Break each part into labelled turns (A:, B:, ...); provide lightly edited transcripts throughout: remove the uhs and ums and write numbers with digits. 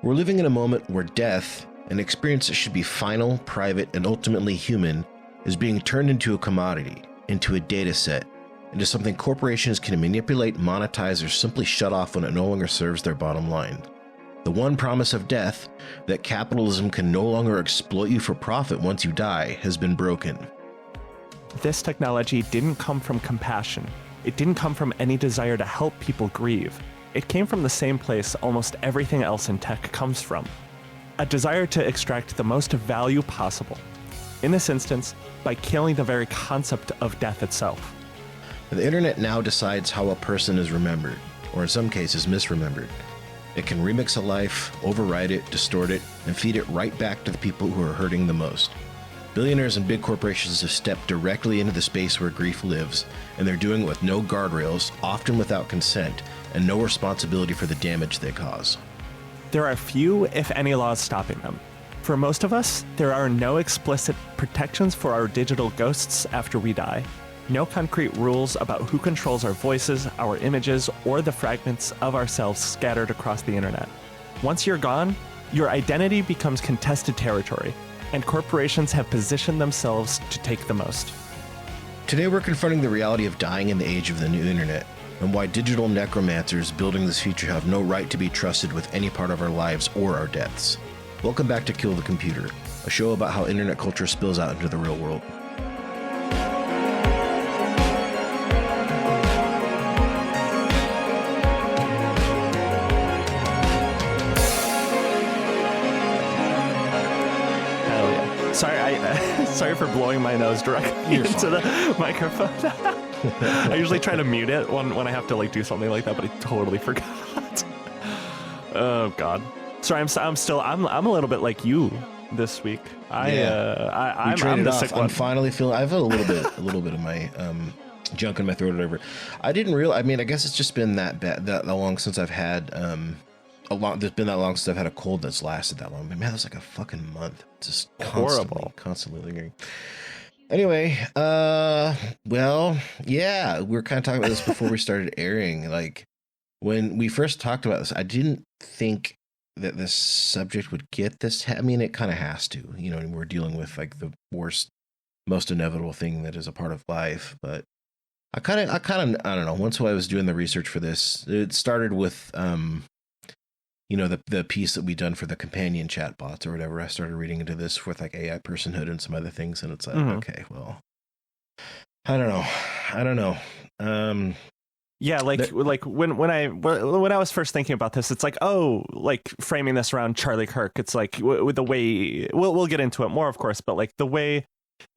A: We're living in a moment where death, an experience that should be final, private, and ultimately human, is being turned into a commodity, into a data set, into something corporations can manipulate, monetize, or simply shut off when it no longer serves their bottom line. The one promise of death, that capitalism can no longer exploit you for profit once you die, has been broken.
B: This technology didn't come from compassion. It didn't come from any desire to help people grieve. It came from the same place almost everything else in tech comes from. A desire to extract the most value possible. In this instance, by killing the very concept of death itself.
A: The internet now decides how a person is remembered, or in some cases misremembered. It can remix a life, override it, distort it, and feed it right back to the people who are hurting the most. Billionaires and big corporations have stepped directly into the space where grief lives, and they're doing it with no guardrails, often without consent, and no responsibility for the damage they cause.
B: There are few, if any, laws stopping them. For most of us, there are no explicit protections for our digital ghosts after we die. No concrete rules about who controls our voices, our images, or the fragments of ourselves scattered across the internet. Once you're gone, your identity becomes contested territory, and corporations have positioned themselves to take the most.
A: Today we're confronting the reality of dying in the age of the new internet, and why digital necromancers building this future have no right to be trusted with any part of our lives or our deaths. Welcome back to Kill the Computer, a show about how internet culture spills out into the real world.
B: Sorry for blowing my nose directly into the microphone. I usually try to mute it when I have to like do something like that, but I totally forgot. Oh God. Sorry, I'm a little bit like you this week. I'm the sick one.
A: I'm finally feeling. I have a little bit of my junk in my throat or whatever. I didn't realize. I mean, I guess it's just been that long since I've had There's been that long since I've had a cold that's lasted that long. But man, that's like a fucking month. Just
B: horrible,
A: constantly lingering. Anyway, well, yeah, we were kind of talking about this before we started airing. Like when we first talked about this, I didn't think that this subject would get this. I mean, it kind of has to, you know, and we're dealing with like the worst, most inevitable thing that is a part of life. But I don't know. Once I was doing the research for this, it started with, you know, the piece that we done for the companion chatbots or whatever. I started reading into this with like AI personhood and some other things, and it's like, okay, well, I don't know.
B: Yeah, like when I was first thinking about this, it's like, oh, like framing this around Charlie Kirk. It's like with the way we'll get into it more, of course, but like the way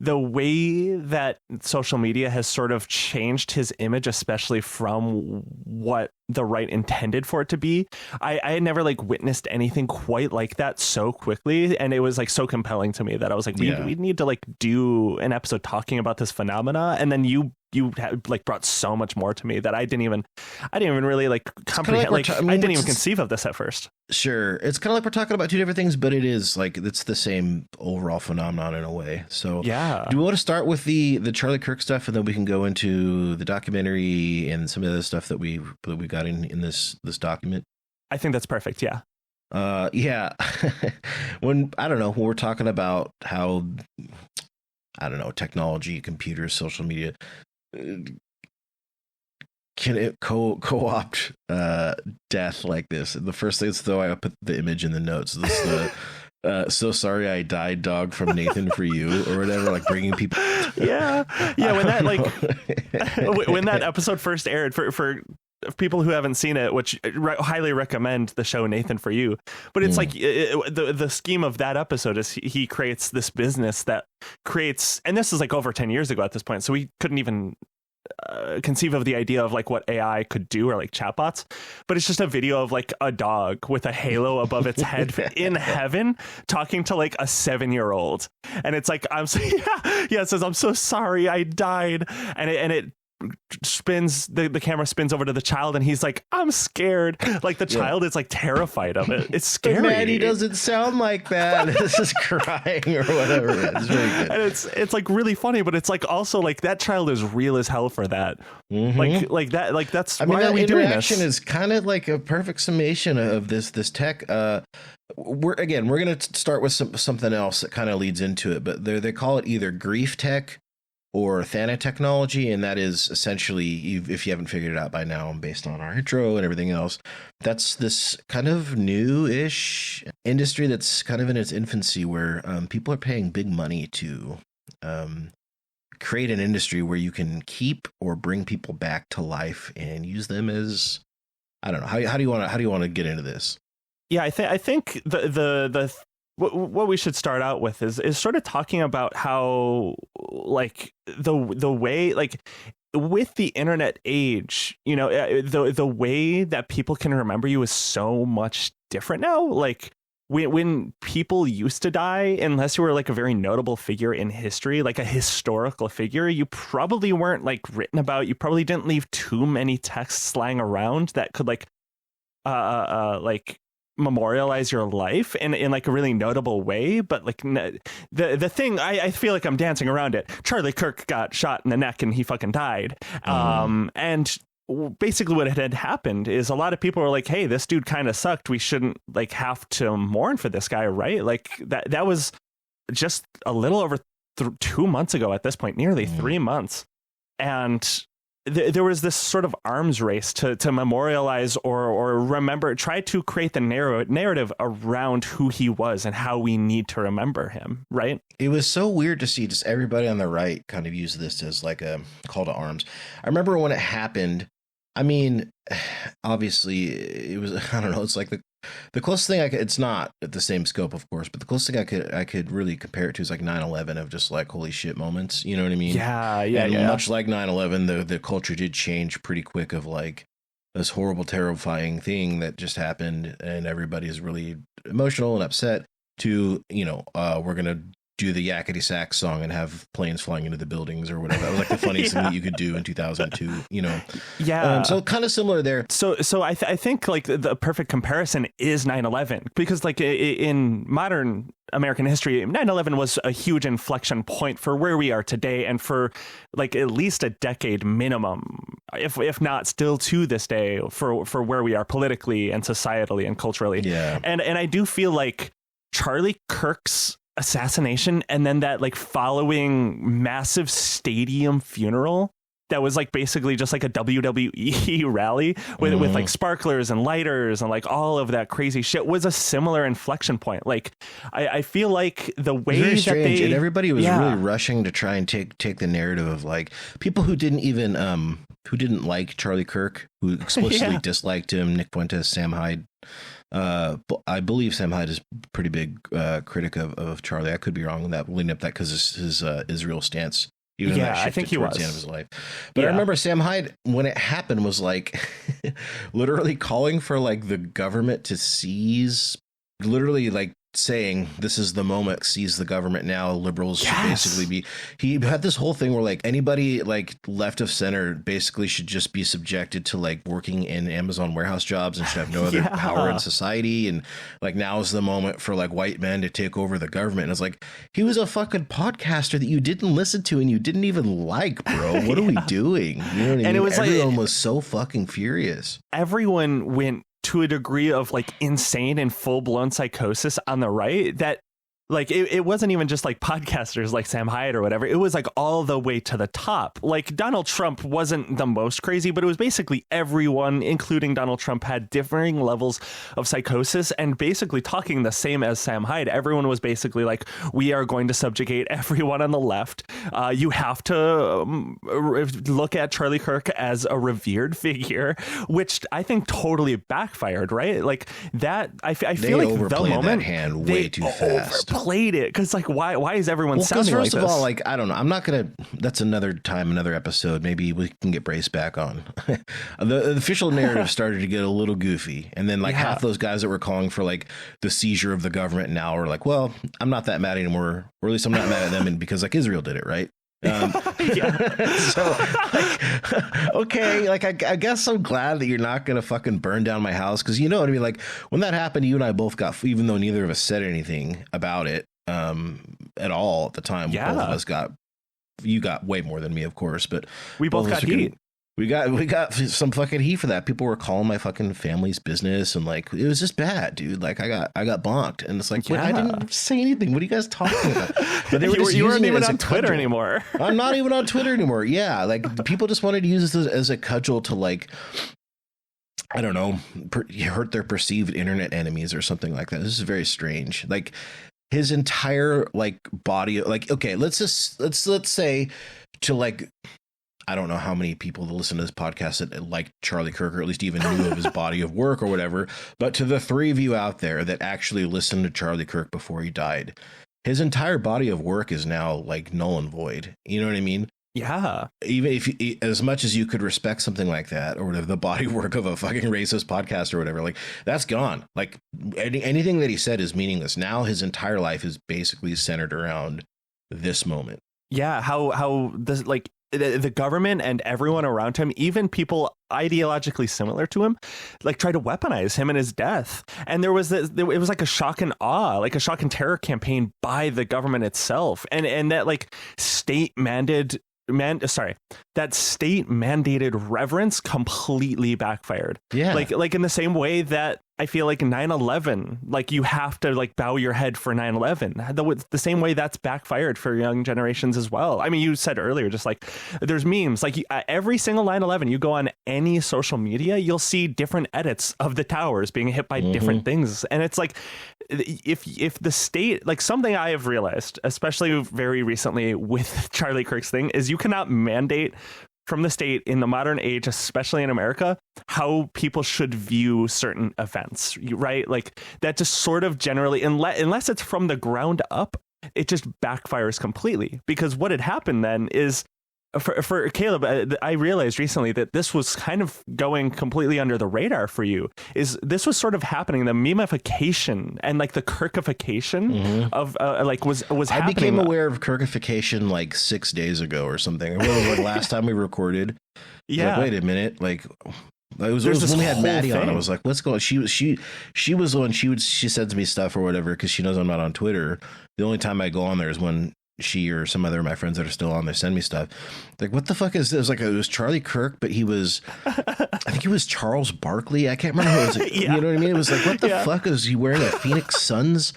B: that social media has sort of changed his image, especially from what the right intended for it to be. I had never like witnessed anything quite like that so quickly, and it was like so compelling to me that I was like, we need to like do an episode talking about this phenomena. And then you had like brought so much more to me that I didn't even really like comprehend. Like, I didn't even conceive of this at first.
A: Sure, it's kind of like we're talking about two different things, but it is like it's the same overall phenomenon in a way. So
B: yeah,
A: do we want to start with the Charlie Kirk stuff, and then we can go into the documentary and some of the stuff that we got in this document?
B: I think that's perfect. Yeah.
A: Yeah. When we're talking about how technology, computers, social media, can it co-opt death like this? And the first thing is, though, I put the image in the notes. This is the so sorry I died dog from Nathan for you or whatever, like bringing people.
B: Yeah. When that when that episode first aired, for people who haven't seen it, which highly recommend the show Nathan for You, but it's like the scheme of that episode is he creates this business that creates, and this is like over 10 years ago at this point, so we couldn't even conceive of the idea of like what AI could do, or like chatbots, but it's just a video of like a dog with a halo above its head in heaven talking to like a 7-year-old, and it's like it says, I'm so sorry I died, and it spins the camera spins over to the child, and he's like, I'm scared. Like the child is like terrified of it. It's scary.
A: But man, he doesn't sound like that. This is crying or whatever. It's really good.
B: And it's like really funny, but it's like also like that child is real as hell for that. Like that, like that's why are we doing this?
A: Interaction is kind of like a perfect summation of this tech. We're going to start with something else that kind of leads into it, but they call it either grief tech or thanatechnology, and that is essentially, if you haven't figured it out by now, based on our intro and everything else, that's this kind of new-ish industry that's kind of in its infancy, where people are paying big money to create an industry where you can keep or bring people back to life and use them as, I don't know, how do you want to get into this?
B: Yeah, I think the what we should start out with is sort of talking about how like the way, like with the internet age, you know, the way that people can remember you is so much different now. Like when people used to die, unless you were like a very notable figure in history, like a historical figure, you probably weren't like written about. You probably didn't leave too many texts lying around that could like memorialize your life in like a really notable way. But like the thing, I feel like I'm dancing around it. Charlie Kirk got shot in the neck and he fucking died. And basically what had happened is a lot of people were like, hey, this dude kind of sucked. We shouldn't like have to mourn for this guy, right? Like that was just a little over 2 months ago at this point, nearly 3 months. And there was this sort of arms race to memorialize or remember, try to create the narrative around who he was and how we need to remember him, right?
A: It was so weird to see just everybody on the right kind of use this as like a call to arms. I remember when it happened, I mean, obviously it was, I don't know, it's like the closest thing it's not at the same scope, of course, but the closest thing I could really compare it to is like 9/11, of just like holy shit moments. You know what I mean?
B: Yeah.
A: Much like 9/11, the culture did change pretty quick, of like this horrible, terrifying thing that just happened, and everybody's really emotional and upset. To, you know, we're gonna do the yakety sax song and have planes flying into the buildings or whatever. That was like the funniest thing that you could do in 2002, you know?
B: Yeah.
A: So kind of similar there.
B: So I think like the perfect comparison is 9/11, because like in modern American history, 9/11 was a huge inflection point for where we are today, and for like at least a decade minimum, if not still to this day, for where we are politically and societally and culturally.
A: Yeah.
B: And I do feel like Charlie Kirk's assassination and then that like following massive stadium funeral that was like basically just like a WWE rally with like sparklers and lighters and like all of that crazy shit was a similar inflection point. Like I feel like the way that
A: strange.
B: they,
A: and everybody was really rushing to try and take the narrative of like people who didn't even who didn't like Charlie Kirk, who explicitly disliked him, Nick Fuentes, Sam Hyde. I believe Sam Hyde is a pretty big critic of Charlie. I could be wrong on that, leading up that because his Israel stance.
B: I think he was
A: the end of his life. But I remember Sam Hyde, when it happened, was like literally calling for like the government to seize, literally like saying this is the moment, seize the government now. Liberals should basically be. He had this whole thing where like anybody like left of center basically should just be subjected to like working in Amazon warehouse jobs and should have no other power in society. And like now is the moment for like white men to take over the government. And it's like he was a fucking podcaster that you didn't listen to and you didn't even like, bro. What are we doing? You know what I mean?
B: And it was
A: everyone was so fucking furious.
B: Everyone went to a degree of like insane and full-blown psychosis on the right that like it wasn't even just like podcasters like Sam Hyde or whatever. It was like all the way to the top. Like Donald Trump wasn't the most crazy, but it was basically everyone, including Donald Trump, had differing levels of psychosis and basically talking the same as Sam Hyde. Everyone was basically like, we are going to subjugate everyone on the left. You have to look at Charlie Kirk as a revered figure, which I think totally backfired, right? Like that, I feel like the moment
A: that hand way too fast.
B: Played it because like why is everyone sounding like this?
A: First of all, like I don't know, I'm not gonna. That's another time, another episode. Maybe we can get Brace back on. The official narrative started to get a little goofy, and then like half those guys that were calling for like the seizure of the government now are like, well, I'm not that mad anymore, or at least I'm not mad at them, and because like Israel did it, right? So, like, okay, like I guess I'm glad that you're not gonna fucking burn down my house, because you know what I mean. Like when that happened, you and I both got, even though neither of us said anything about it at all at the time.
B: Yeah.
A: Both of us got. You got way more than me, of course, but
B: we both got heat.
A: We got some fucking heat for that. People were calling my fucking family's business, and like it was just bad, dude. Like I got bonked, and it's like, wait, I didn't say anything. What are you guys talking about? But they were
B: you weren't even on Twitter anymore.
A: I'm not even on Twitter anymore. Yeah, like people just wanted to use this as a cudgel to, like, I don't know, hurt their perceived internet enemies or something like that. This is very strange. Like his entire like body, like, okay, let's say to, like, I don't know how many people that listen to this podcast that like Charlie Kirk, or at least even knew of his body of work or whatever. But to the three of you out there that actually listened to Charlie Kirk before he died, his entire body of work is now like null and void. You know what I mean?
B: Yeah.
A: Even if, as much as you could respect something like that, or whatever, the body work of a fucking racist podcast or whatever, like that's gone. Like anything that he said is meaningless. Now his entire life is basically centered around this moment.
B: Yeah. How this, like, the government and everyone around him, even people ideologically similar to him, like try to weaponize him and his death. And it was like a shock and awe, like a shock and terror campaign by the government itself. And that like state mandated reverence completely backfired. Yeah. Like in the same way that I feel like 9/11, like you have to like bow your head for 9/11. The same way that's backfired for young generations as well. I mean, you said earlier, just like there's memes, like every single 9/11, you go on any social media, you'll see different edits of the towers being hit by different things. And it's like, if the state, like something I have realized, especially very recently with Charlie Kirk's thing, is you cannot mandate from the state in the modern age, especially in America, how people should view certain events, right? Like that just sort of generally, unless it's from the ground up, it just backfires completely. Because what had happened then is, for Caleb, I realized recently that this was kind of going completely under the radar for you. Is this was sort of happening, the memification and like the Kirkification of like was happening.
A: I became aware of Kirkification like 6 days ago or something. It was like last time we recorded.
B: Yeah.
A: Like, wait a minute, like. It was when we had Maddie on. I was like, "What's going on?" She was the one. She sends me stuff or whatever because she knows I'm not on Twitter. The only time I go on there is when she or some other of my friends that are still on there send me stuff. Like, what the fuck is this? Like, it was Charlie Kirk, but he was, I think he was Charles Barkley. I can't remember who it was. Like, yeah. You know what I mean? It was like, what the fuck is he wearing? A Phoenix Suns?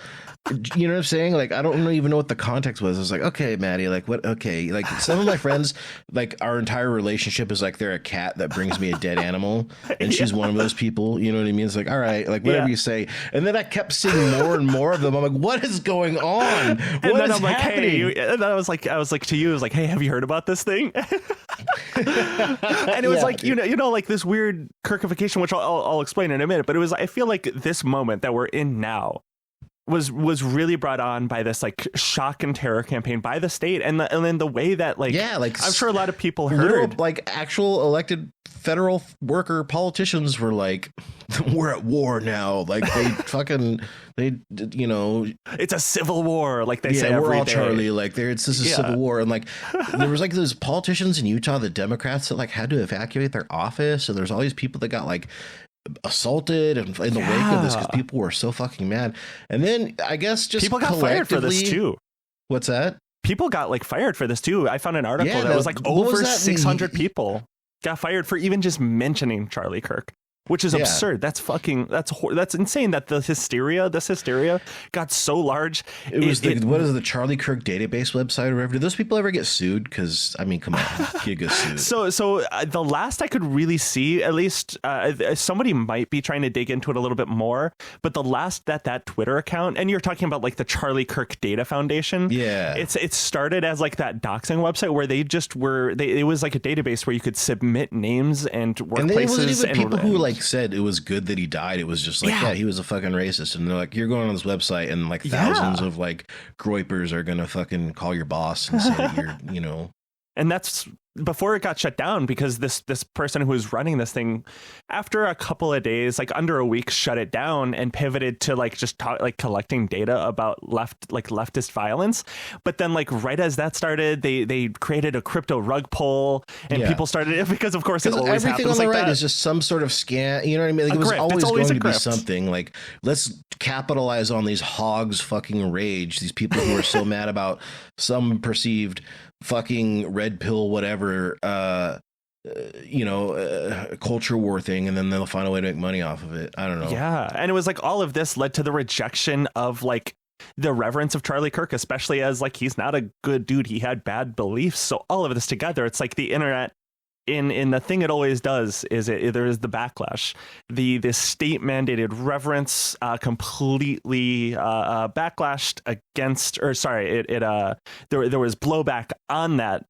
A: You know what I'm saying? Like, I don't even know what the context was. I was like, okay, Maddie, like, what? Okay. Like, some of my friends, like, our entire relationship is like they're a cat that brings me a dead animal. And she's one of those people. You know what I mean? It's like, all right, like, whatever you say. And then I kept seeing more and more of them. I'm like, what is going on? What is happening?
B: And then I was like to you, I was like, hey, have you heard about this thing? And it was like, you know, like this weird Kirkification, which I'll explain in a minute. But it was, I feel like this moment that we're in now was really brought on by this like shock and terror campaign by the state, and then the way that like I'm sure a lot of people heard,
A: like actual elected federal worker politicians were like, we're at war now, like they you know,
B: it's a civil war, like they say
A: we're
B: every
A: all
B: day.
A: Charlie, like this is a civil war. And like there was like those politicians in Utah, the Democrats, that like had to evacuate their office, and there's all these people that got like assaulted in the wake of this because people were so fucking mad. And then I guess just
B: people got fired for this too.
A: What's that?
B: People got like fired for this too. I found an article that was like over 600 people got fired for even just mentioning Charlie Kirk, which is absurd. That's insane that this hysteria got so large.
A: What is the Charlie Kirk database website or whatever? Did those people ever get sued? Because I mean, come on, you get sued.
B: So the last I could really see, at least somebody might be trying to dig into it a little bit more. But the last that Twitter account, and you're talking about like the Charlie Kirk Data Foundation. Yeah, it started as like that doxing website where they just it was like a database where you could submit names and workplaces. And it wasn't even
A: people who like said it was good that he died. It was just like, he was a fucking racist. And they're like, you're going on this website and like thousands of like groypers are gonna fucking call your boss and say that you're, you know.
B: And that's before it got shut down, because this person who was running this thing, after a couple of days, like under a week, shut it down and pivoted to like just collecting data about leftist violence. But then like right as that started, they created a crypto rug pull, and people started, because of course it always
A: everything
B: happens
A: on the
B: like
A: right
B: that.
A: is just some sort of scam. You know what I mean? Like, it was always going to be something like, let's capitalize on these hogs fucking rage. These people who are so mad about some perceived fucking red pill whatever culture war thing, and then they'll find a way to make money off of it. I don't know.
B: Yeah, and it was like all of this led to the rejection of like the reverence of Charlie Kirk, especially as like he's not a good dude, he had bad beliefs. So all of this together, it's like the internet in the thing it always does is there is the backlash, this state mandated reverence completely backlashed against, or sorry, there was blowback on that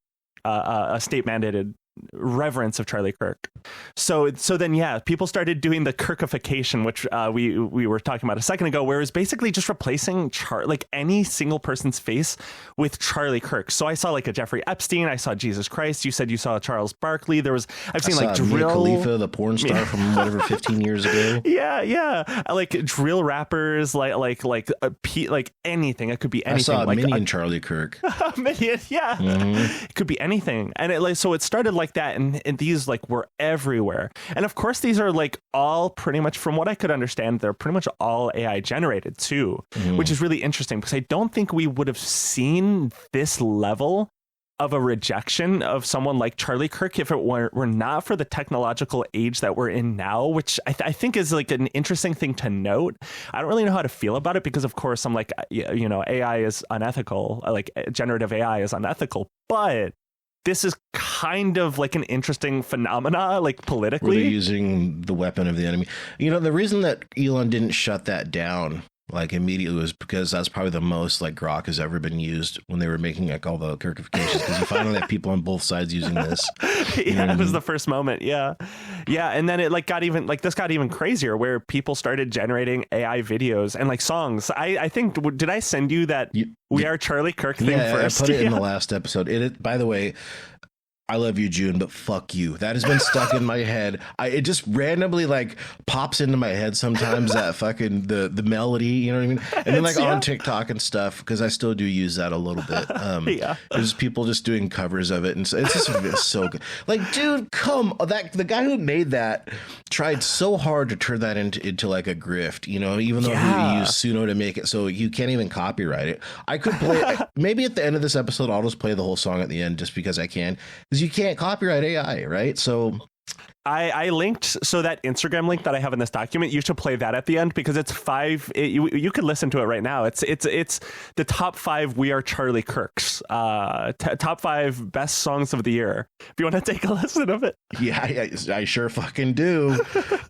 B: state mandated reverence of Charlie Kirk. So then, yeah, people started doing the Kirkification, which we were talking about a second ago, where it's basically just replacing like any single person's face with Charlie Kirk. So I saw like a Jeffrey Epstein, I saw Jesus Christ, you said you saw Charles Barkley, I've seen like Drill
A: Mia Khalifa, the porn star from whatever 15 years ago.
B: Yeah, like drill rappers, like anything. It could be anything.
A: I saw
B: like
A: Minion Charlie Kirk.
B: Minion, yeah. Mm-hmm. It could be anything, and it started like that, and these like were everywhere. And of course these are like all pretty much, from what I could understand, they're pretty much all AI generated too, which is really interesting, because I don't think we would have seen this level of a rejection of someone like Charlie Kirk if it were not for the technological age that we're in now, which I think is like an interesting thing to note. I don't really know how to feel about it, because of course I'm like, AI is unethical, like generative AI is unethical, but this is kind of like an interesting phenomena, like politically.
A: Really using the weapon of the enemy. The reason that Elon didn't shut that down like immediately was because that's probably the most like Grok has ever been used when they were making like all the Kirkifications, because you finally have people on both sides using this.
B: Yeah, it was the first moment. Yeah, and then it like got even crazier, where people started generating AI videos and like songs. I think, did I send you that We Are Charlie Kirk thing first?
A: I put it in the last episode. It by the way, I love you, June, but fuck you. That has been stuck in my head. It just randomly like pops into my head sometimes, that fucking the melody, you know what I mean? And then like on TikTok and stuff, because I still do use that a little bit. There's people just doing covers of it, and so it's just so good. Like, dude, the guy who made that tried so hard to turn that into like a grift, even though he used Suno to make it so you can't even copyright it. I could play maybe at the end of this episode I'll just play the whole song at the end, just because I can. You can't copyright AI, right? So
B: I linked, so that Instagram link that I have in this document, you should play that at the end, because it's you could listen to it right now. It's the top 5 We Are Charlie Kirks, top 5 best songs of the year. If you want to take a listen of it.
A: Yeah, I sure fucking do.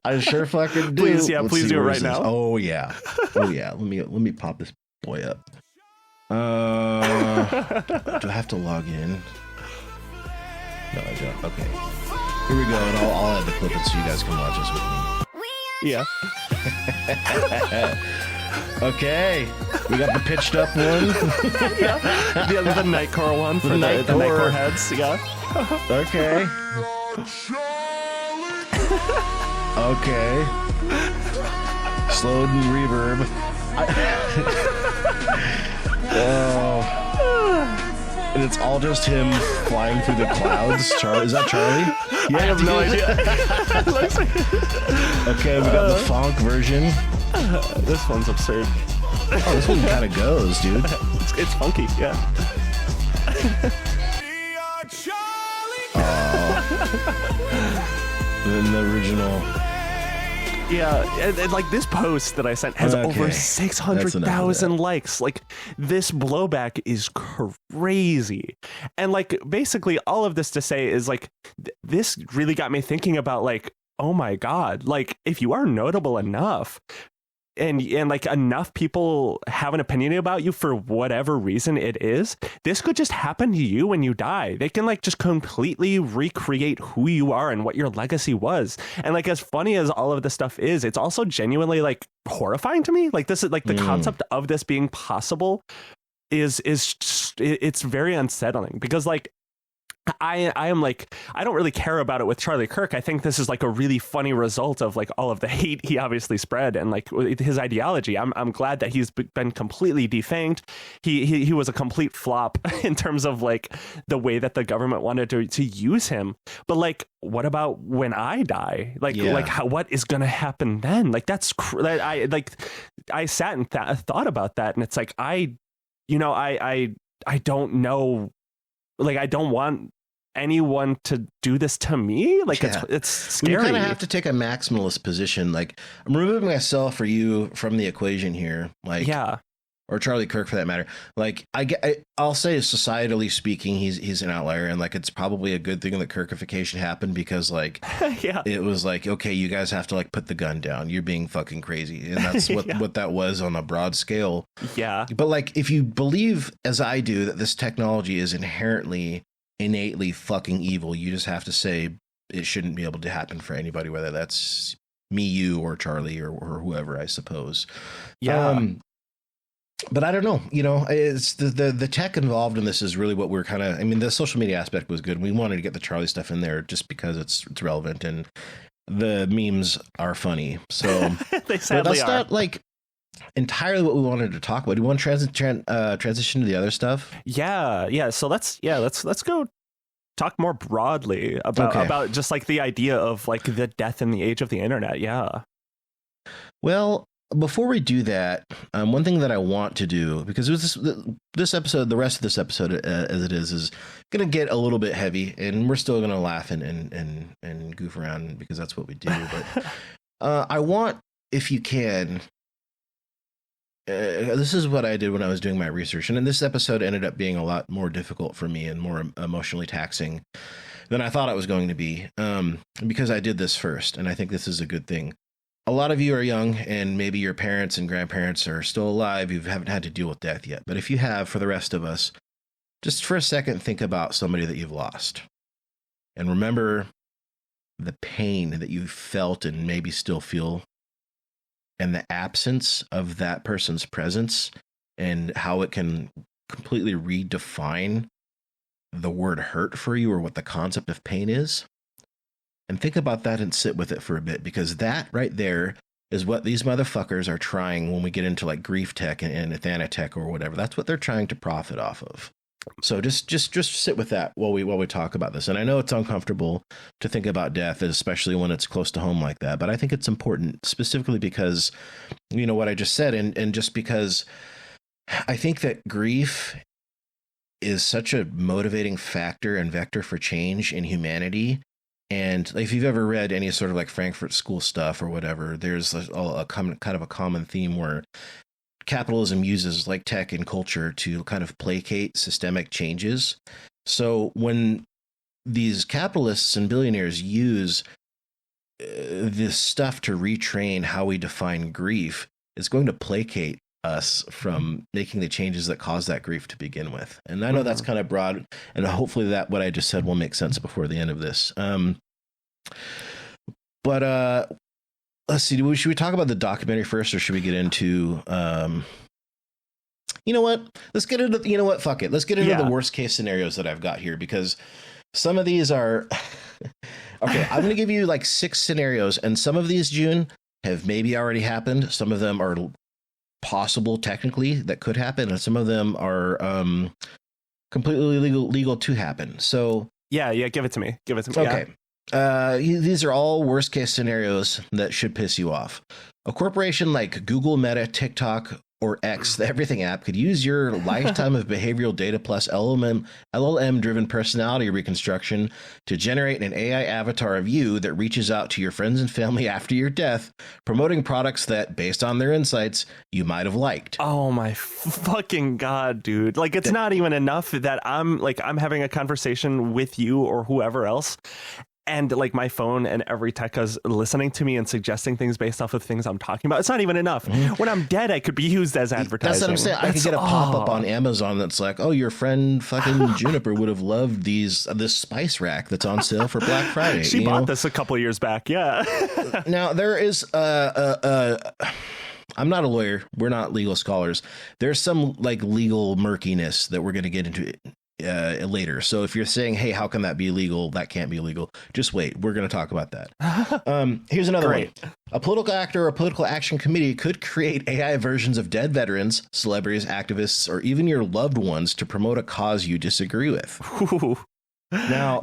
A: Please,
B: please do it right now.
A: Oh yeah. Let me pop this boy up. Do I have to log in? No, I don't. Okay. Here we go, and I'll add the clip so you guys can watch this with me.
B: Yeah.
A: Okay. We got the pitched up one.
B: Yeah. The Nightcore one for the Nightcore heads. Yeah.
A: Okay. Okay. Slowed and reverb. Oh. And it's all just him flying through the clouds. Charlie, is that Charlie?
B: Yeah, I have no idea.
A: Okay, we got the funk version.
B: This one's absurd.
A: Oh, this one kind of goes, dude.
B: It's funky, yeah.
A: And the original.
B: Yeah, and like this post that I sent has over 600,000 likes. Like, this blowback is crazy. And like, basically all of this to say is like, this really got me thinking about like, oh my God, like if you are notable enough, and like enough people have an opinion about you for whatever reason it is, this could just happen to you when you die. They can like just completely recreate who you are and what your legacy was. And like, as funny as all of this stuff is, it's also genuinely like horrifying to me. Like, this is like the concept of this being possible is it's very unsettling, because like, I am like, I don't really care about it with Charlie Kirk. I think this is like a really funny result of like all of the hate he obviously spread and like his ideology. I'm glad that he's been completely defanged. He was a complete flop in terms of like the way that the government wanted to use him. But like, what about when I die? Like, what is going to happen then? Like, I sat and thought about that, and it's like, I don't know. Like, I don't want anyone to do this to me. Like, it's scary.
A: You kind of have to take a maximalist position. Like, I'm removing myself or you from the equation here. Like, or Charlie Kirk for that matter. Like, I'll say societally speaking, he's an outlier, and like it's probably a good thing that Kirkification happened because like it was like, okay, you guys have to like put the gun down. You're being fucking crazy, and that's what that was on a broad scale. Yeah. But like, if you believe, as I do, that this technology is innately fucking evil, you just have to say it shouldn't be able to happen for anybody, whether that's me, you, or Charlie, or whoever, I suppose. Yeah. But I don't know, it's the tech involved in this is really what we're kind of, I mean, the social media aspect was good. We wanted to get the Charlie stuff in there just because it's relevant and the memes are funny. So
B: they sadly
A: that's not like entirely what we wanted to talk about. Do you want to transition to the other stuff?
B: Yeah. So let's go talk more broadly about just like the idea of like the death and the age of the internet. Yeah.
A: Well, before we do that, one thing that I want to do, because this episode, the rest of this episode as it is going to get a little bit heavy, and we're still going to laugh and goof around because that's what we do. But I want, if you can, this is what I did when I was doing my research. And this episode ended up being a lot more difficult for me and more emotionally taxing than I thought it was going to be, because I did this first. And I think this is a good thing. A lot of you are young, and maybe your parents and grandparents are still alive. You haven't had to deal with death yet. But if you have, for the rest of us, just for a second, think about somebody that you've lost. And remember the pain that you felt and maybe still feel, and the absence of that person's presence, and how it can completely redefine the word hurt for you or what the concept of pain is. And think about that and sit with it for a bit, because that right there is what these motherfuckers are trying when we get into like grief tech and Thanatech or whatever. That's what they're trying to profit off of. So just sit with that while we talk about this. And I know it's uncomfortable to think about death, especially when it's close to home like that. But I think it's important, specifically because, what I just said, and just because I think that grief is such a motivating factor and vector for change in humanity. And if you've ever read any sort of like Frankfurt School stuff or whatever, there's a kind of a common theme where capitalism uses like tech and culture to kind of placate systemic changes. So when these capitalists and billionaires use this stuff to retrain how we define grief, it's going to placate us from making the changes that cause that grief to begin with. And I know that's kind of broad, and hopefully that what I just said will make sense before the end of this. But let's see. Should we talk about the documentary first, or should we get into? You know what? Let's get into. You know what? Fuck it. Let's get into the worst case scenarios that I've got here, because some of these are. Okay, I'm going to give you like 6 scenarios, and some of these, June, have maybe already happened. Some of them are possible technically that could happen, and some of them are completely legal to happen. So
B: yeah, give it to me.
A: Okay. Yeah. These are all worst case scenarios that should piss you off. A corporation like Google, Meta, TikTok, or X, the everything app, could use your lifetime of behavioral data plus LLM driven personality reconstruction to generate an AI avatar of you that reaches out to your friends and family after your death, promoting products that, based on their insights, you might have liked.
B: Oh my fucking God, dude. Like, it's not even enough that I'm having a conversation with you or whoever else, and like my phone and every tech is listening to me and suggesting things based off of things I'm talking about. It's not even enough. When I'm dead, I could be used as advertising.
A: That's what I'm saying. I could get a pop-up on Amazon that's like, oh, your friend fucking Juniper would have loved this spice rack that's on sale for Black Friday.
B: She bought this a couple of years back. Yeah.
A: Now, there is I'm not a lawyer. We're not legal scholars. There's some like legal murkiness that we're going to get into later. So if you're saying, hey, how can that be illegal? That can't be illegal. Just wait. We're going to talk about that. Here's another one. A political actor or a political action committee could create AI versions of dead veterans, celebrities, activists, or even your loved ones to promote a cause you disagree with.
B: Ooh.
A: Now,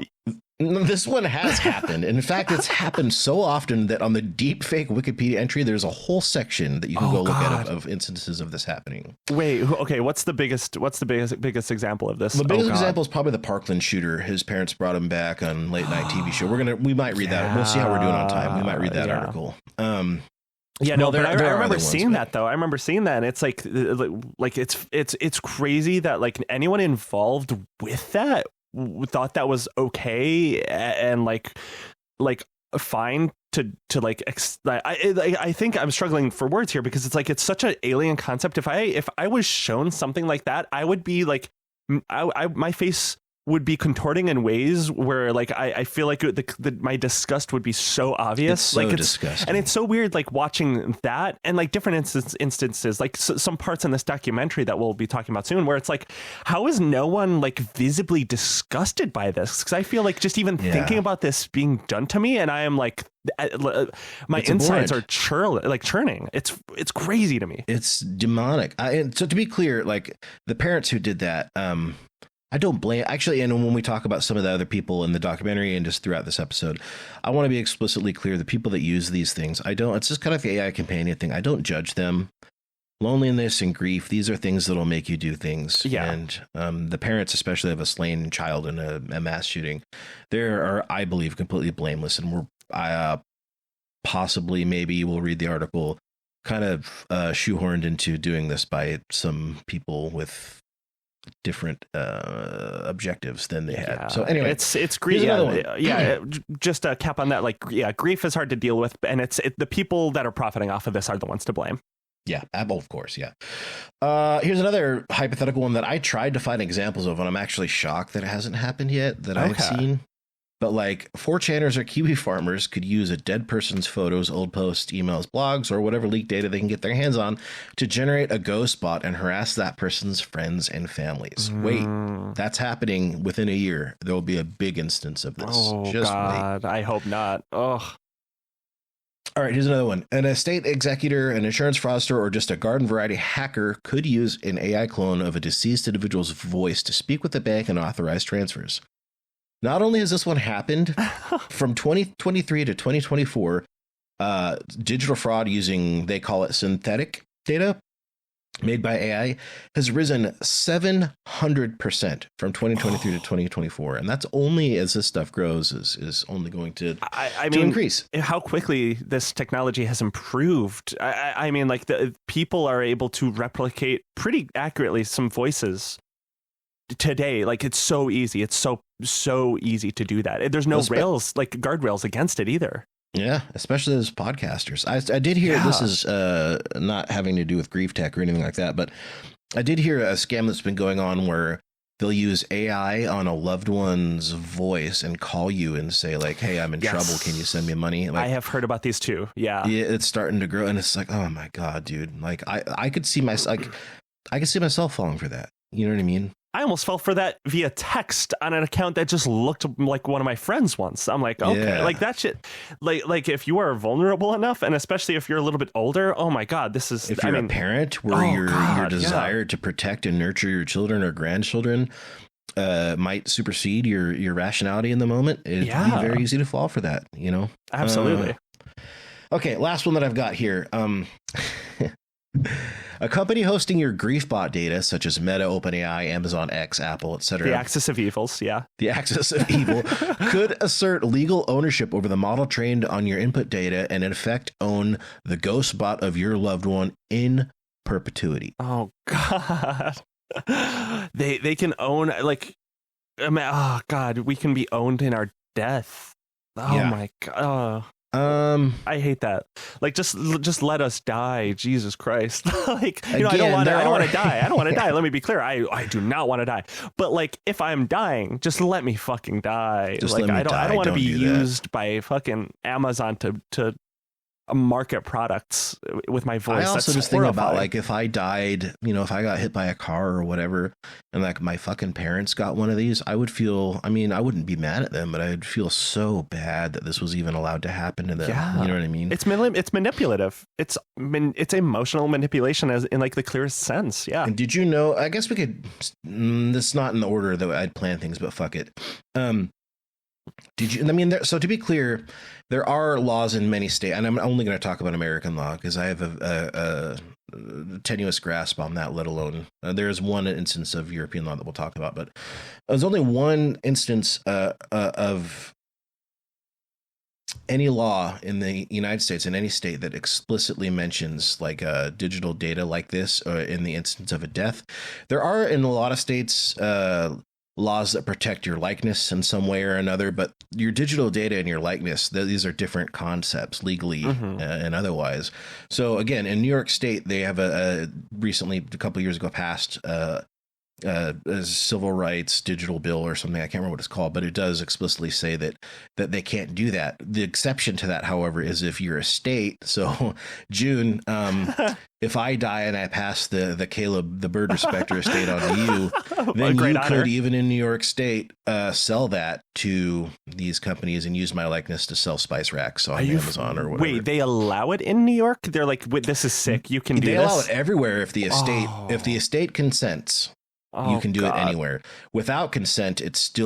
A: this one has happened. In fact, it's happened so often that on the deepfake Wikipedia entry, there's a whole section that you can go look at of instances of this happening.
B: Wait, okay. What's the biggest example of this?
A: The biggest example is probably the Parkland shooter. His parents brought him back on late night TV show. We might read that. We'll see how we're doing on time. We might read that article.
B: Yeah, no, but I remember seeing that though. I remember seeing that, and it's like it's crazy that like anyone involved with that thought that was okay and like fine to like I think I'm struggling for words here because it's like it's such an alien concept. If I was shown something like that, I would be like my face would be contorting in ways where like I feel like my disgust would be so obvious.
A: It's so disgusting.
B: And it's so weird like watching that and like different instances like some parts in this documentary that we'll be talking about soon where it's like, how is no one like visibly disgusted by this? Because I feel like just even thinking about this being done to me, and I am like my insides are churning. It's crazy to me.
A: It's demonic. And so to be clear, like the parents who did that, I don't blame actually. And when we talk about some of the other people in the documentary and just throughout this episode, I want to be explicitly clear. The people that use these things, it's just kind of the AI companion thing. I don't judge them. Loneliness and grief, these are things that'll make you do things.
B: Yeah.
A: And the parents, especially of a slain child in a mass shooting, they are, I believe, completely blameless. And possibly, maybe we'll read the article, kind of shoehorned into doing this by some people with different objectives than they had. So anyway,
B: it's grief. Just a cap on that. Like, grief is hard to deal with, and the people that are profiting off of this are the ones to blame.
A: Yeah, of course. Yeah. Here's another hypothetical one that I tried to find examples of, and I'm actually shocked that it hasn't happened yet that I've seen. But like 4chaners or Kiwi farmers could use a dead person's photos, old posts, emails, blogs, or whatever leaked data they can get their hands on to generate a ghost bot and harass that person's friends and families. Wait, that's happening within a year. There will be a big instance of this.
B: Oh,
A: just
B: God, wait. I hope not. Oh.
A: All right, here's another one. An estate executor, an insurance fraudster, or just a garden variety hacker could use an AI clone of a deceased individual's voice to speak with the bank and authorize transfers. Not only has this one happened, from 2023 to 2024, digital fraud using, they call it synthetic data made by AI, has risen 700% from 2023 to 2024. And that's only as this stuff grows is only going to increase.
B: How quickly this technology has improved. I mean, like the people are able to replicate pretty accurately some voices today. Like it's so easy. It's so easy to do that. There's no rails, like guardrails against it either.
A: Yeah, especially as podcasters. I did hear, this is not having to do with grief tech or anything like that, but I did hear a scam that's been going on where they'll use AI on a loved one's voice and call you and say like, hey, I'm in trouble. Can you send me money? Like,
B: I have heard about these too. Yeah.
A: It's starting to grow. And it's like, oh my God, dude. Like I could see myself falling for that. You know what I mean?
B: I almost fell for that via text on an account that just looked like one of my friends once. I'm like, okay, like that shit. Like if you are vulnerable enough, and especially if you're a little bit older, oh my God, this is.
A: If you're a parent, where your desire to protect and nurture your children or grandchildren might supersede your rationality in the moment, it'd be very easy to fall for that. You know,
B: absolutely.
A: Okay, last one that I've got here. A company hosting your GriefBot data, such as Meta, OpenAI, Amazon X, Apple, etc.
B: The axis of evils, yeah.
A: The axis of evil could assert legal ownership over the model trained on your input data and in effect own the ghost bot of your loved one in perpetuity.
B: Oh, God. They can own, like, I mean, oh, God, we can be owned in our death. Oh, my God. I hate that. Like, just let us die. Jesus Christ. Like, you know, I don't want to die. I don't want to die. Let me be clear. I do not want to die. But like, if I'm dying, just let me fucking die.
A: Just
B: like,
A: let me
B: I don't want to be used by fucking Amazon to market products with my voice.
A: I also
B: That's
A: just think about
B: horrifying.
A: like if I died, if I got hit by a car or whatever, and like my fucking parents got one of these, I would feel. I mean, I wouldn't be mad at them, but I'd feel so bad that this was even allowed to happen to them.
B: Yeah.
A: You know what I mean?
B: It's manipulative. It's emotional manipulation as in like the clearest sense. Yeah.
A: And did you know? I guess we could. This is not in the order that I'd plan things, but fuck it. Did you? I mean, so to be clear, there are laws in many states, and I'm only going to talk about American law because I have a tenuous grasp on that. Let alone there is one instance of European law that we'll talk about, but there's only one instance of any law in the United States in any state that explicitly mentions like digital data like this in the instance of a death. There are in a lot of states laws that protect your likeness in some way or another, but your digital data and your likeness, these are different concepts legally and otherwise. So again, in New York State, they have recently, a couple of years ago, passed a civil rights digital bill or something. I can't remember what it's called, but it does explicitly say that they can't do that. The exception to that, however, is if you're a state. So June, if I die and I pass the Caleb the bird respecter estate on to you, then you could, even in New York State, sell that to these companies and use my likeness to sell spice racks on Amazon or whatever.
B: Wait, they allow it in New York? They're like, wait, this is sick. You can do this.
A: They allow it everywhere if the estate consents. You can do it anywhere. Without consent, it's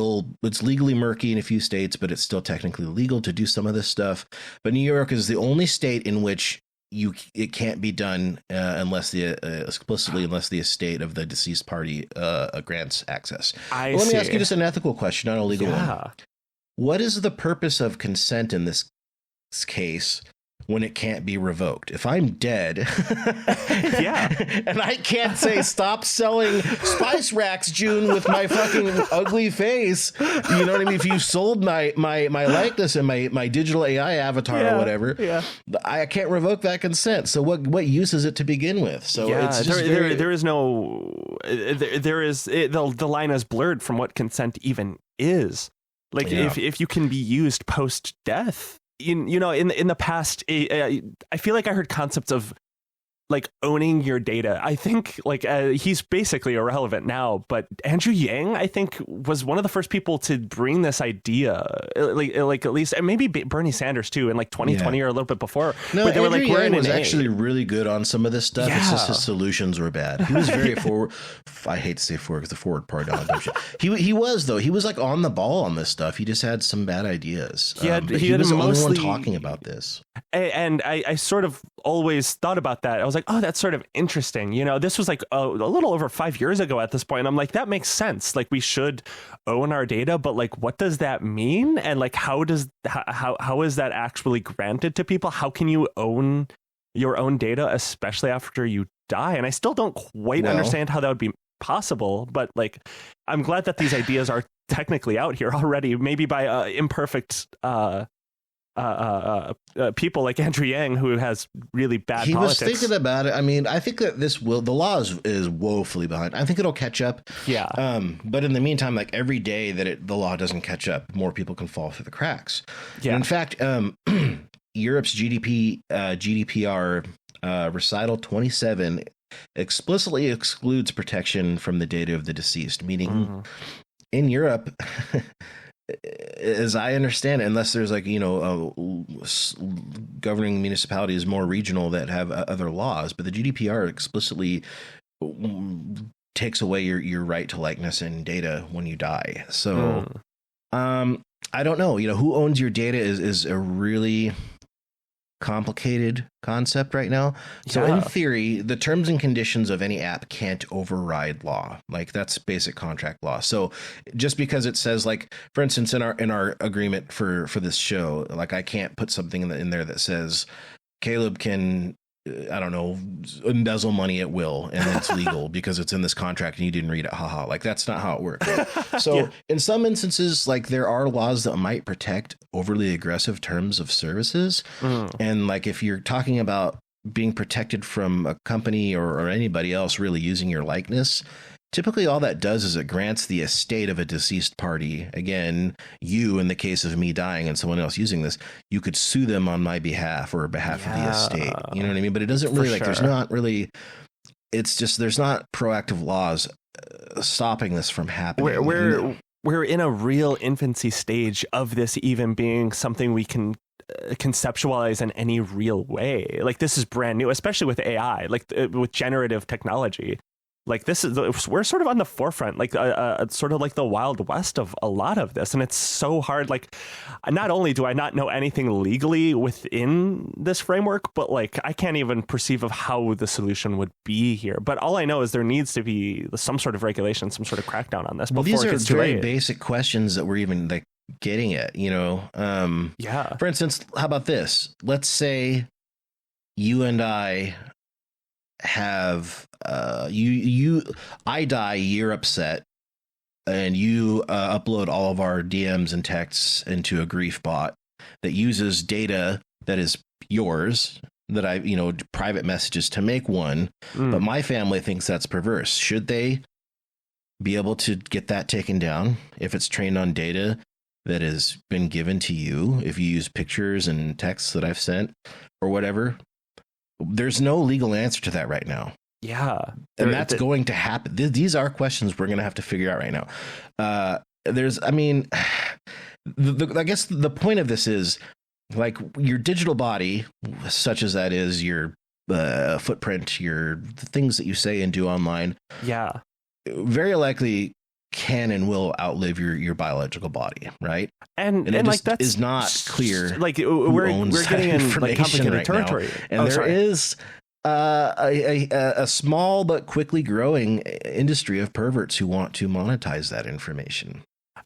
A: legally murky in a few states, but it's still technically legal to do some of this stuff. But New York is the only state in which it can't be done unless unless the estate of the deceased party grants access. Let me ask you just an ethical question, not a legal one. What is the purpose of consent in this case when it can't be revoked? If I'm dead, and I can't say stop selling spice racks, June, with my fucking ugly face, you know what I mean? If you sold my likeness and my digital AI avatar or whatever, I can't revoke that consent. So what use is it to begin with? So it's just
B: there is no the line is blurred from what consent even is. Like if you can be used post death. In the past, I feel like I heard concepts of like owning your data. I think like he's basically irrelevant now, but Andrew Yang, I think, was one of the first people to bring this idea, like at least, and maybe Bernie Sanders too, in like 2020 or a little bit before.
A: No, Andrew like, Yang was actually really good on some of this stuff.
B: Yeah.
A: It's just his solutions were bad. He was very forward. I hate to say forward because the forward part on he was though. He was like on the ball on this stuff. He just had some bad ideas. He was the only one talking about this.
B: And I sort of always thought about that. I was like, oh, that's sort of interesting. This was like a little over 5 years ago at this point. I'm like, that makes sense. Like we should own our data, but like, what does that mean? And like, how is that actually granted to people? How can you own your own data, especially after you die? And I still don't quite understand how that would be possible, but like, I'm glad that these ideas are technically out here already, maybe by imperfect people like Andrew Yang, who has really bad politics.
A: He was thinking about it. I mean, I think that the law is woefully behind. I think it'll catch up.
B: Yeah.
A: But in the meantime, like every day that the law doesn't catch up, more people can fall through the cracks. Yeah. And in fact, Europe's GDPR recital 27 explicitly excludes protection from the data of the deceased, meaning in Europe, as I understand it, unless there's like, governing municipalities more regional that have other laws, but the GDPR explicitly takes away your right to likeness and data when you die. So I don't know, who owns your data is a really complicated concept right now. So in theory, the terms and conditions of any app can't override law. Like that's basic contract law. So just because it says, like, for instance, in our agreement for this show, like I can't put something in there that says Caleb can, I don't know, embezzle money at will and it's legal because it's in this contract and you didn't read it. Haha. Like that's not how it works. Right? So in some instances, like there are laws that might protect overly aggressive terms of services. And like if you're talking about being protected from a company or anybody else really using your likeness typically all that does is it grants the estate of a deceased party. Again, you, in the case of me dying and someone else using this, you could sue them on my behalf or behalf of the estate. You know what I mean? But it doesn't really, there's not really, it's just, there's not proactive laws stopping this from happening.
B: We're in a real infancy stage of this even being something we can conceptualize in any real way. Like, this is brand new, especially with AI, like with generative technology. Like, we're sort of on the forefront, like sort of like the Wild West of a lot of this. And it's so hard. Like, not only do I not know anything legally within this framework, but like, I can't even perceive of how the solution would be here. But all I know is there needs to be some sort of regulation, some sort of crackdown on this.
A: Well, these are very basic questions that we're even like getting at, you know?
B: Yeah.
A: For instance, how about this? Let's say you and I have I die, you're upset, and you upload all of our DMs and texts into a grief bot that uses data that is yours, that I, private messages to make one. But my family thinks that's perverse. Should they be able to get that taken down if it's trained on data that has been given to you, if you use pictures and texts that I've sent or whatever? There's no legal answer to that right now.
B: Yeah.
A: And that's going to happen. These are questions we're going to have to figure out right now. I guess the point of this is, like, your digital body, such as that is, your footprint, the things that you say and do online.
B: Yeah.
A: Very likely can and will outlive your biological body, right?
B: And
A: it
B: like, that
A: is not clear.
B: Like, we're getting in like complicated
A: right
B: territory.
A: Now. And there is a small but quickly growing industry of perverts who want to monetize that information.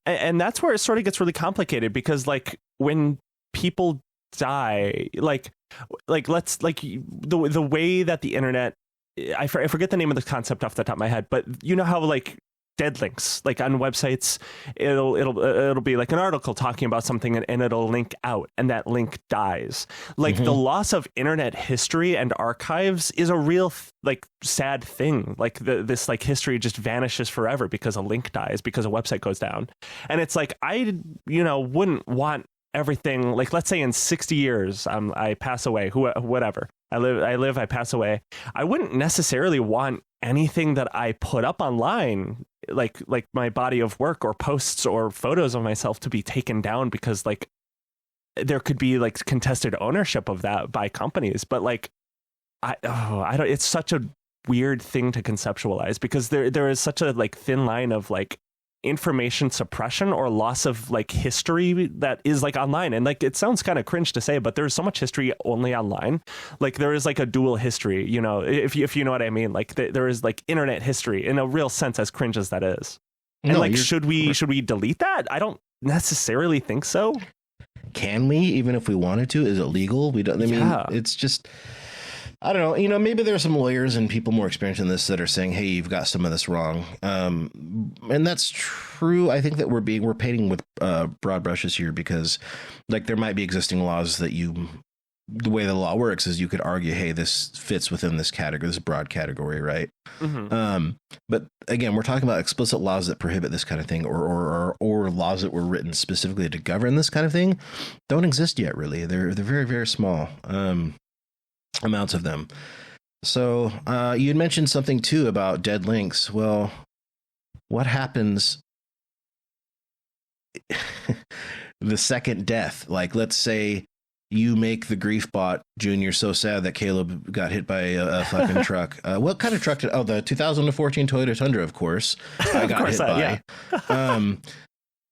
B: And that's where it sort of gets really complicated, because like, when people die, like let's, like, the way that the internet, I forget the name of the concept off the top of my head, but you know how, like, dead links, like on websites, it'll be like an article talking about something, and it'll link out, and that link dies. Like, the loss of internet history and archives is a real like sad thing. Like, this like history just vanishes forever because a link dies, because a website goes down. And it's like, I wouldn't want everything, like, let's say in 60 years I pass away, whatever, I pass away, I wouldn't necessarily want anything that I put up online, like my body of work or posts or photos of myself, to be taken down, because like there could be like contested ownership of that by companies. But like, I don't, it's such a weird thing to conceptualize, because there is such a like thin line of like information suppression or loss of like history that is like online. And like, it sounds kind of cringe to say, but there's so much history only online. Like, there is like a dual history, if you know what I mean. Like, there is like internet history in a real sense, as cringe as that is. And no, like, should we delete that? I don't necessarily think so.
A: Can we, even if we wanted to? Is it legal? We don't. I mean, it's just, I don't know. Maybe there are some lawyers and people more experienced in this that are saying, "Hey, you've got some of this wrong," and that's true. I think that we're painting with broad brushes here, because, like, there might be existing laws that the way the law works is you could argue, "Hey, this fits within this category, this broad category," right? But again, we're talking about explicit laws that prohibit this kind of thing, or laws that were written specifically to govern this kind of thing, don't exist yet. Really, they're very, very small. Amounts of them. So you had mentioned something too about dead links. Well, what happens the second death? Like, let's say you make the grief bot, Junior, so sad that Caleb got hit by a fucking truck. What kind of truck the 2014 Toyota Tundra, of course, I got hit by. Yeah.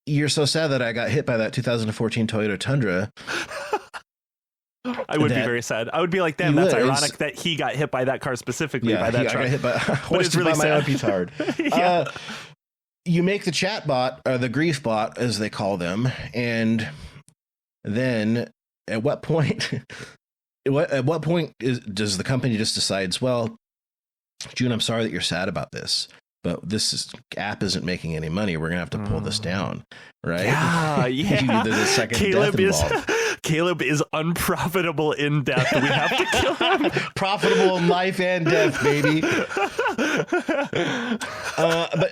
A: You're so sad that I got hit by that 2014 Toyota Tundra.
B: I would be very sad. I would be like, damn, that's ironic that he got hit by that car specifically, by that truck. I got hit by, hoisted really by my own petard. You make the chat bot, or the grief bot, as they call them, and then at what point? Does the company just decides, well, June, I'm sorry that you're sad about this,
A: but app isn't making any money. We're gonna have to pull this down, right?
B: Yeah.
A: There's a second death involved.
B: Caleb is unprofitable in death. We have to kill him.
A: Profitable in life and death, baby. But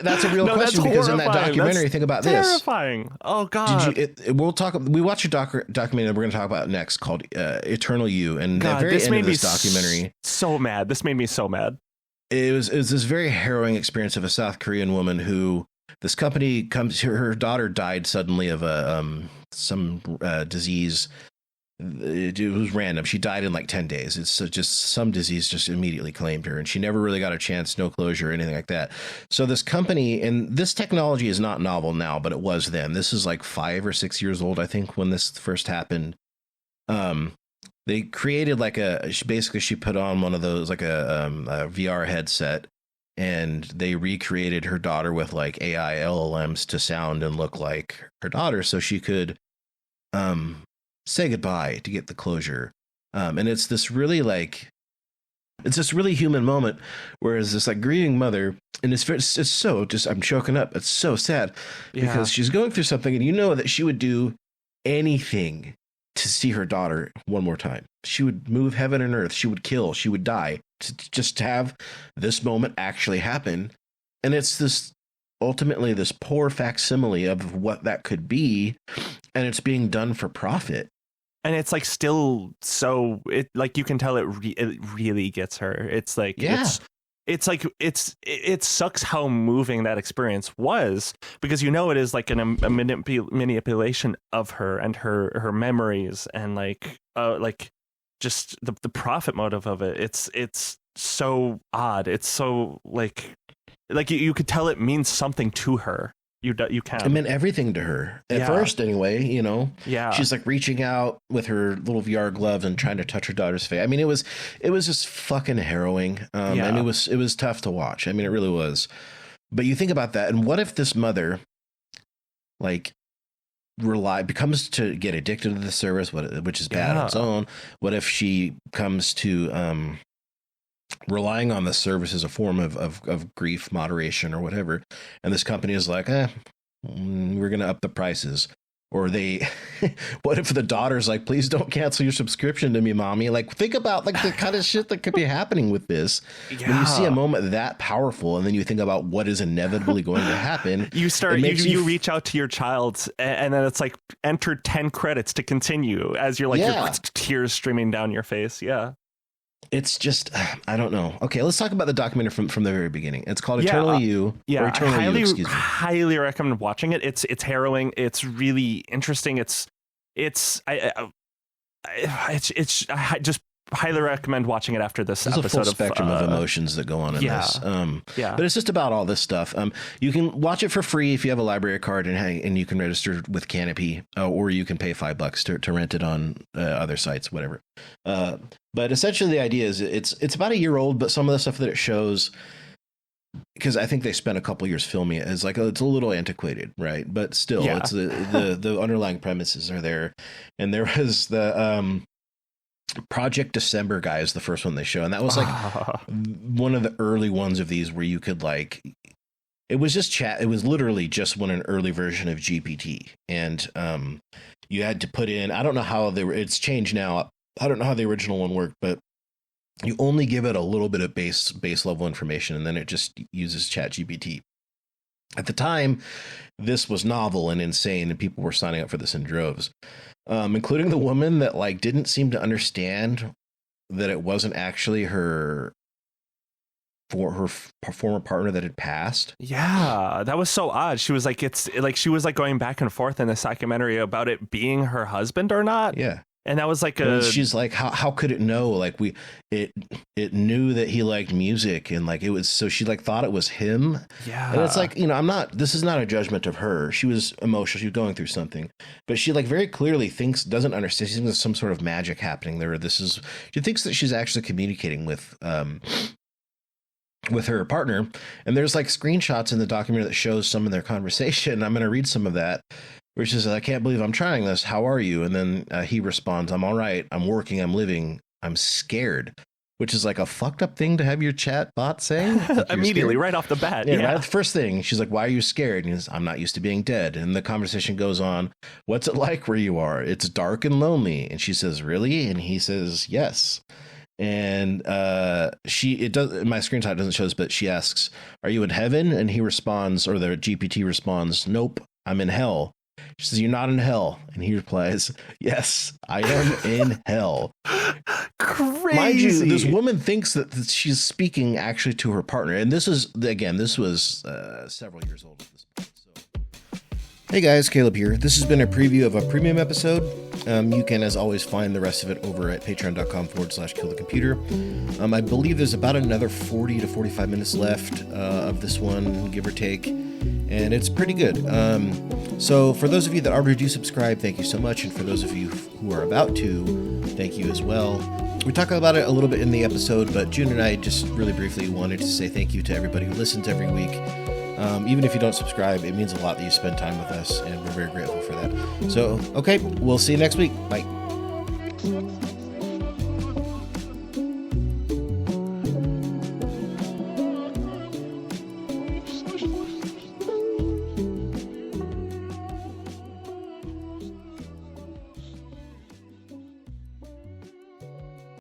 A: that's a real question, because in that documentary, think about this.
B: Terrifying. Oh God.
A: We watched a documentary that we're going to talk about next called Eternal You, and
B: God,
A: the very end of this documentary.
B: So mad. This made me so mad.
A: It was this very harrowing experience of a South Korean woman who, this company comes, her daughter died suddenly of some disease. It was random. She died in like 10 days. It's just some disease just immediately claimed her, and she never really got a chance, no closure or anything like that. So this company, and this technology is not novel now, but it was then. This is like 5 or 6 years old, I think, when this first happened. They created like she put on one of those, like a VR headset, and they recreated her daughter with like AI LLMs to sound and look like her daughter, so she could say goodbye to get the closure. And it's this really human moment, whereas this like grieving mother, and it's so just, I'm choking up. It's so sad because she's going through something, and you know that she would do anything to see her daughter one more time. She would move heaven and earth. She would kill. She would die to just have this moment actually happen. And it's this ultimately this poor facsimile of what that could be, and it's being done for profit.
B: And it's like still so, it like you can tell it really gets her. It's like it's like it sucks how moving that experience was, because you know it is like a manipulation of her and her memories, and like just the profit motive of it. It's so odd. It's so like you could tell it means something to her. You can.
A: It meant everything to her at first, anyway. You know, she's like reaching out with her little VR gloves and trying to touch her daughter's face. I mean, it was just fucking harrowing. And it was tough to watch. I mean, it really was. But you think about that, and what if this mother, like, becomes to get addicted to the service, which is bad on its own. What if she comes to relying on the service as a form of grief moderation or whatever, and this company is like, we're gonna up the prices, or what if the daughter's like, please don't cancel your subscription to me, mommy? Like, think about like the kind of shit that could be happening with this. When you see a moment that powerful, and then you think about what is inevitably going to happen, you
B: reach out to your child, and then it's like, enter 10 credits to continue, as you're like, your tears streaming down your face.
A: It's just, I don't know. Okay, let's talk about the documentary from the very beginning. It's called Eternal You.
B: Yeah, I highly recommend watching it. It's harrowing. It's really interesting. I just highly recommend watching it after this episode.
A: There's a full spectrum of emotions that go on in this. But it's just about all this stuff. You can watch it for free if you have a library card, and you can register with Canopy, or you can pay $5 to rent it on other sites, whatever. But essentially the idea is it's about a year old, but some of the stuff that it shows, because I think they spent a couple years filming it, is like, it's a little antiquated, right? But still, it's the underlying premises are there. And there was the Project December guy is the first one they show, and that was like one of the early ones of these where you could like, it was just chat. It was literally just an early version of GPT, and you had to put in, I don't know how it's changed now. I don't know how the original one worked, but you only give it a little bit of base level information, and then it just uses Chat GPT. At the time, this was novel and insane, and people were signing up for this in droves, including the woman that like didn't seem to understand that it wasn't actually her former partner that had passed.
B: Yeah, that was so odd. She was like, she was like going back and forth in this documentary about it being her husband or not.
A: Yeah.
B: And that was like
A: she's like, how could it know? Like it knew that he liked music, and like it was, so she like thought it was him.
B: Yeah.
A: And it's like, this is not a judgment of her. She was emotional. She was going through something, but she like very clearly doesn't understand. She thinks there's some sort of magic happening there. She thinks that she's actually communicating with her partner. And there's like screenshots in the documentary that shows some of their conversation. I'm going to read some of that. Which is, I can't believe I'm trying this. How are you? And then he responds, I'm all right. I'm working. I'm living. I'm scared. which is like a fucked up thing to have your chat bot say. Like
B: immediately, right off the bat.
A: Yeah, right. The first thing, she's like, "Why are you scared?" And he says, "I'm not used to being dead." And the conversation goes on. "What's it like where you are? It's dark and lonely." And she says, "Really?" And he says, "Yes." And it does. My screenshot doesn't show this, but she asks, "Are you in heaven?" And he responds, or the GPT responds, "Nope, I'm in hell." She says, "You're not in hell." And he replies, "Yes, I am in hell."
B: Crazy.
A: Mind you, this woman thinks that she's speaking actually to her partner. And this was several years old at this point. So. Hey guys, Caleb here. This has been a preview of a premium episode. You can, as always, find the rest of it over at patreon.com/killthecomputer. I believe there's about another 40 to 45 minutes left of this one, give or take. And it's pretty good. So for those of you that already do subscribe, thank you so much. And for those of you who are about to, thank you as well. We talk about it a little bit in the episode, but June and I just really briefly wanted to say thank you to everybody who listens every week. Even if you don't subscribe, it means a lot that you spend time with us, and we're very grateful for that. So, okay, we'll see you next week. Bye.